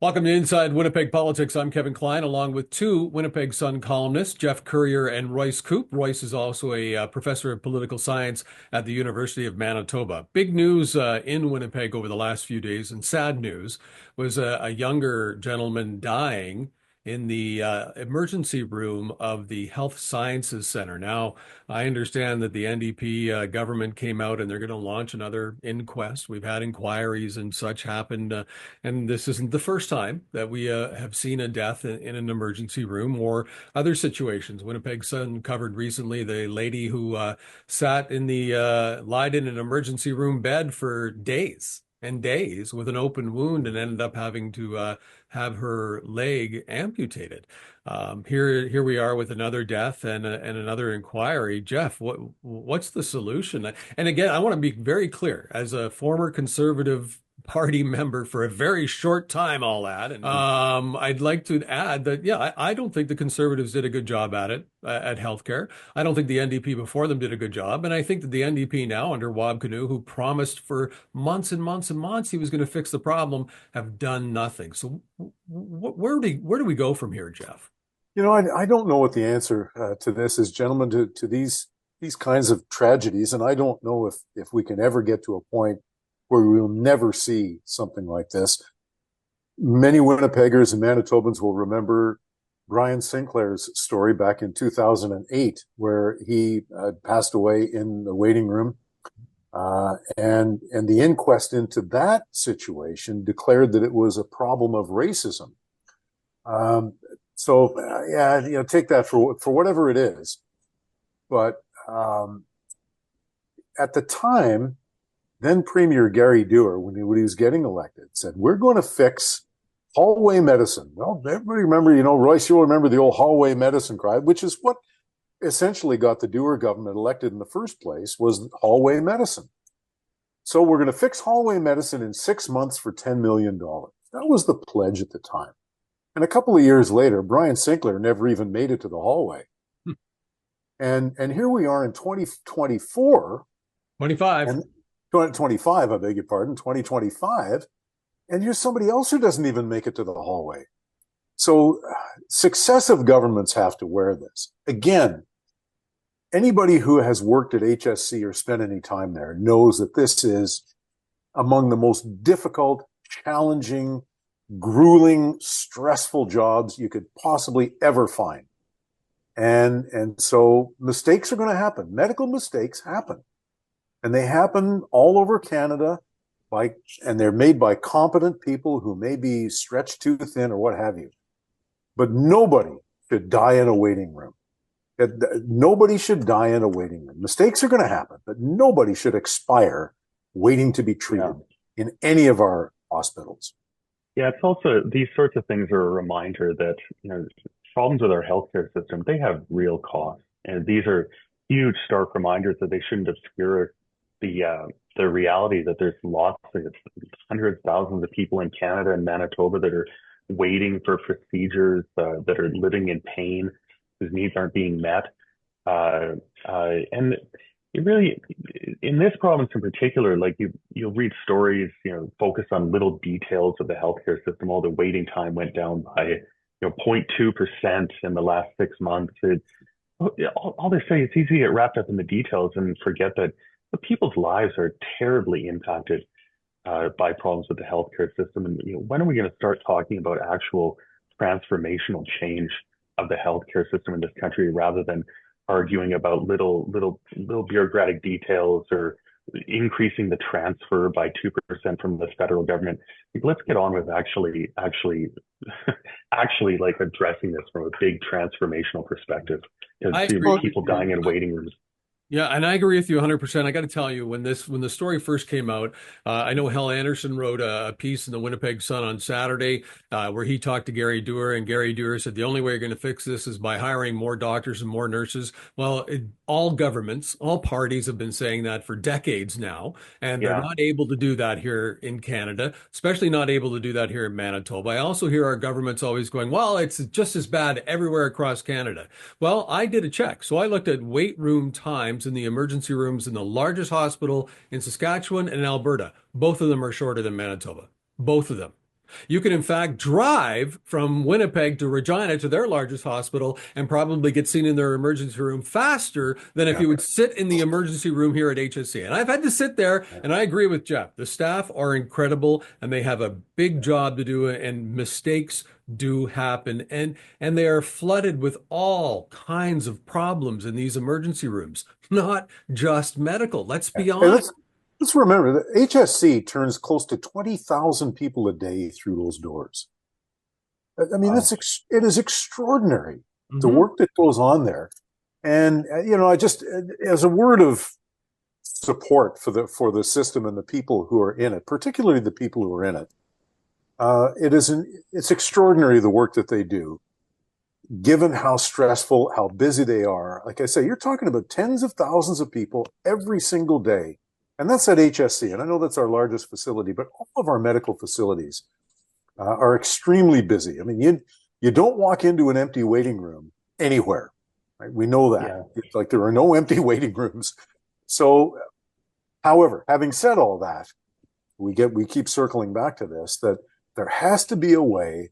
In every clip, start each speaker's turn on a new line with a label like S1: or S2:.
S1: Welcome to Inside Winnipeg Politics. I'm Kevin Klein, along with two Winnipeg Sun columnists, Geoff Currier and Royce Koop. Royce is also a professor of political science at the University of Manitoba. Big news in Winnipeg over the last few days, and sad news, was a younger gentleman dying in the emergency room of the Health Sciences Center. Now, I understand that the NDP government came out and they're going to launch another inquest. We've had inquiries and such happen. And this isn't the first time that we have seen a death in an emergency room or other situations. Winnipeg Sun covered recently the lady who lied in an emergency room bed for days and days with an open wound and ended up having to have her leg amputated. Here we are with another death and another inquiry. Geoff, what's the solution? And again, I want to be very clear, as a former Conservative Party member for a very short time, I'll add. And I'd like to add that, yeah, I don't think the Conservatives did a good job at it, at healthcare. I don't think the NDP before them did a good job. And I think that the NDP now, under Wab Kinew, who promised for months and months and months he was going to fix the problem, have done nothing. So where do we go from here, Geoff?
S2: I don't know what the answer to this is, gentlemen, to these kinds of tragedies. And I don't know if we can ever get to a point where we will never see something like this. Many Winnipeggers and Manitobans will remember Brian Sinclair's story back in 2008, where he passed away in the waiting room. And the inquest into that situation declared that it was a problem of racism. Take that for whatever it is. But at the time, then Premier Gary Doer, when he was getting elected, said, "We're going to fix hallway medicine." Well, everybody remember, Royce, you'll remember the old hallway medicine cry, which is what essentially got the Doer government elected in the first place, was hallway medicine. So we're going to fix hallway medicine in 6 months for $10 million. That was the pledge at the time. And a couple of years later, Brian Sinclair never even made it to the hallway. And here we are in 2024.
S1: 25.
S2: And 2025, I beg your pardon, 2025. And here's somebody else who doesn't even make it to the hallway. So successive governments have to wear this. Again, anybody who has worked at HSC or spent any time there knows that this is among the most difficult, challenging, grueling, stressful jobs you could possibly ever find. And so mistakes are going to happen. Medical mistakes happen. And they happen all over Canada and they're made by competent people who may be stretched too thin or what have you. But nobody should die in a waiting room. Nobody should die in a waiting room. Mistakes are going to happen, but nobody should expire waiting to be treated in any of our hospitals.
S3: Yeah, it's also, these sorts of things are a reminder that, problems with our healthcare system, they have real costs. And these are huge, stark reminders that they shouldn't obscure the reality that there's lots of hundreds, thousands of people in Canada and Manitoba that are waiting for procedures, that are living in pain, whose needs aren't being met. And it really, in this province in particular, like you'll read stories, focus on little details of the healthcare system. All the waiting time went down by, 0.2% in the last 6 months. All they say, it's easy to get wrapped up in the details and forget that the people's lives are terribly impacted by problems with the healthcare system. And when are we going to start talking about actual transformational change of the healthcare system in this country, rather than arguing about little bureaucratic details or increasing the transfer by 2% from the federal government? Let's get on with actually like addressing this from a big transformational perspective. People dying in waiting rooms.
S1: Yeah, and I agree with you 100%. I got to tell you, when the story first came out, I know Hal Anderson wrote a piece in the Winnipeg Sun on Saturday where he talked to Gary Doer, and Gary Doer said the only way you're going to fix this is by hiring more doctors and more nurses. Well, all governments, all parties have been saying that for decades now, and they're not able to do that here in Canada, especially not able to do that here in Manitoba. I also hear our government's always going, well, it's just as bad everywhere across Canada. Well, I did a check. So I looked at wait room time in the emergency rooms in the largest hospital in Saskatchewan and in Alberta. Both of them are shorter than Manitoba. Both of them. You can, in fact, drive from Winnipeg to Regina to their largest hospital and probably get seen in their emergency room faster than if
S2: Yeah.
S1: you would sit in the emergency room here at HSC. And I've had to sit there, and I agree with Geoff. The staff are incredible, and they have a big job to do, and mistakes do happen. And they are flooded with all kinds of problems in these emergency rooms, not just medical. Let's be
S2: And
S1: honest.
S2: let's remember that HSC turns close to 20,000 people a day through those doors. I mean,
S3: Wow.
S2: it is extraordinary, the
S1: Mhm.
S2: work that goes on there. And, I just, as a word of support for the system and the people who are in it, particularly the people who are in it, it's extraordinary the work that they do, given how stressful, how busy they are. Like I say, you're talking about tens of thousands of people every single day. And that's at HSC. And I know that's our largest facility, but all of our medical facilities are extremely busy. I mean, you don't walk into an empty waiting room anywhere, right? We know that.
S3: Yeah.
S2: It's like there are no empty waiting rooms. So, however, having said all that, we keep circling back to this, that there has to be a way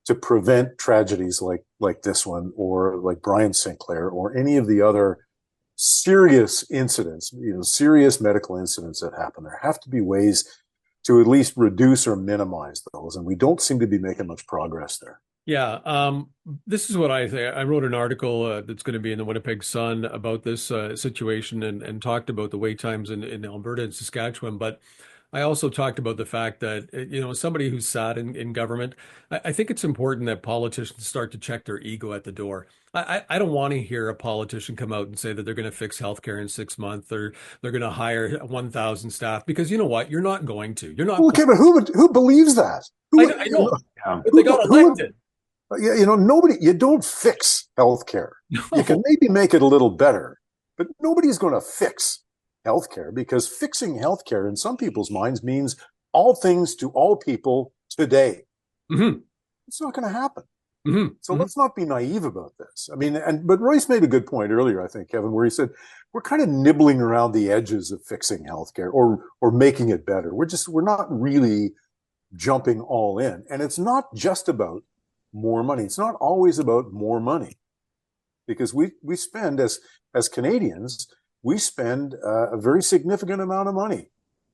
S2: to prevent tragedies like this one, or like Brian Sinclair, or any of the other serious incidents, serious medical incidents that happen. There have to be ways to at least reduce or minimize those, and we don't seem to be making much progress there.
S1: Yeah, this is what I say. I wrote an article that's going to be in the Winnipeg Sun about this situation, and talked about the wait times in Alberta and Saskatchewan. But I also talked about the fact that, somebody who's sat in government, I think it's important that politicians start to check their ego at the door. I don't want to hear a politician come out and say that they're going to fix healthcare in 6 months, or they're going to hire 1,000 staff, because you know what? You're not going to. You're not.
S2: Well, Kevin, who believes that?
S1: I know,
S3: Yeah.
S1: but they got elected.
S2: Nobody. You don't fix healthcare. You can
S1: No.
S2: maybe make it a little better, but nobody's going to fix healthcare, because fixing healthcare in some people's minds means all things to all people today.
S1: Hmm.
S2: It's not going to happen.
S1: Hmm.
S2: So
S1: Hmm.
S2: let's not be naive about this. I mean, but Royce made a good point earlier, I think, Kevin, where he said we're kind of nibbling around the edges of fixing healthcare, or making it better. We're not really jumping all in. And it's not just about more money. It's not always about more money, because we spend, as Canadians, we spend a very significant amount of money,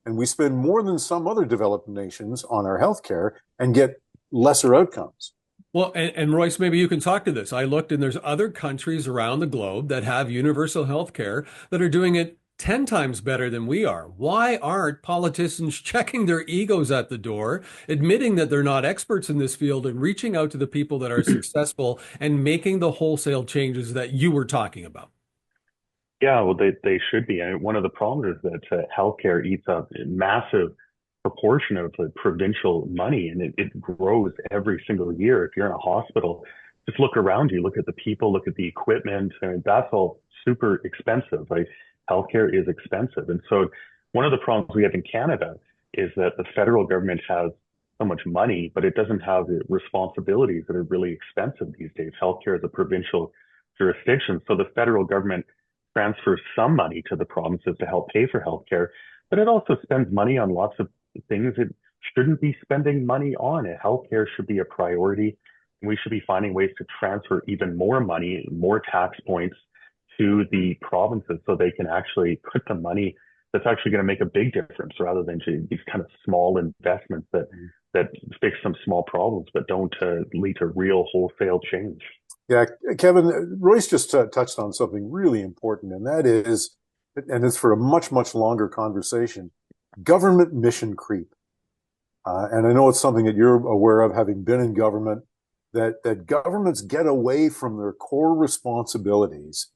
S2: and we spend more than some other developed nations on our healthcare and get lesser outcomes.
S1: Well, and Royce, maybe you can talk to this. I looked, and there's other countries around the globe that have universal health care that are doing it 10 times better than we are. Why aren't politicians checking their egos at the door, admitting that they're not experts in this field, and reaching out to the people that are successful and making the wholesale changes that you were talking about?
S3: Yeah, well, they should be. I mean, one of the problems is that healthcare eats up a massive proportion of the provincial money, and it grows every single year. If you're in a hospital, just look around you, look at the people, look at the equipment, and that's all super expensive. Like, healthcare is expensive. And so one of the problems we have in Canada is that the federal government has so much money, but it doesn't have the responsibilities that are really expensive these days. Healthcare is a provincial jurisdiction. So the federal government transfers some money to the provinces to help pay for healthcare, but it also spends money on lots of things it shouldn't be spending money on. And healthcare should be a priority. And we should be finding ways to transfer even more money, more tax points to the provinces, so they can actually put the money that's actually going to make a big difference, rather than these kind of small investments that fix some small problems but don't lead to real wholesale change.
S2: Yeah, Kevin, Royce just touched on something really important, and that is, and it's for a much, much longer conversation, government mission creep. And I know it's something that you're aware of, having been in government, that governments get away from their core responsibilities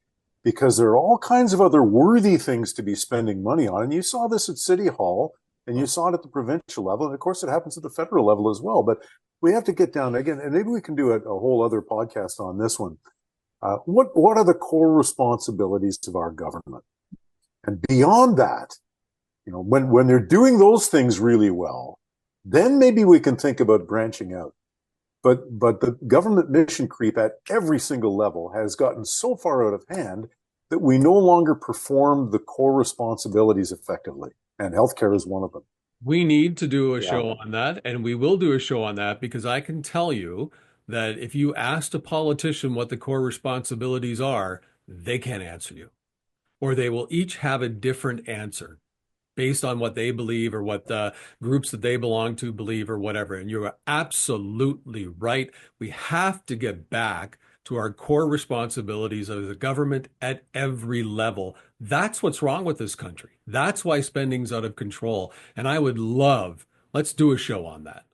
S2: because there are all kinds of other worthy things to be spending money on. And you saw this at City Hall, and you saw it at the provincial level, and of course it happens at the federal level as well. But we have to get down again, and maybe we can do a whole other podcast on this one. What are the core responsibilities of our government? And beyond that, when they're doing those things really well, then maybe we can think about branching out. But the government mission creep at every single level has gotten so far out of hand that we no longer perform the core responsibilities effectively, and healthcare is one of them.
S1: We need to do a
S3: Yeah.
S1: show on that, and we will do a show on that because I can tell you that if you asked a politician what the core responsibilities are, they can't answer you, or they will each have a different answer based on what they believe or what the groups that they belong to believe or whatever. And you're absolutely right. We have to get back to our core responsibilities of the government at every level. That's what's wrong with this country. That's why spending's out of control. And I would love, let's do a show on that.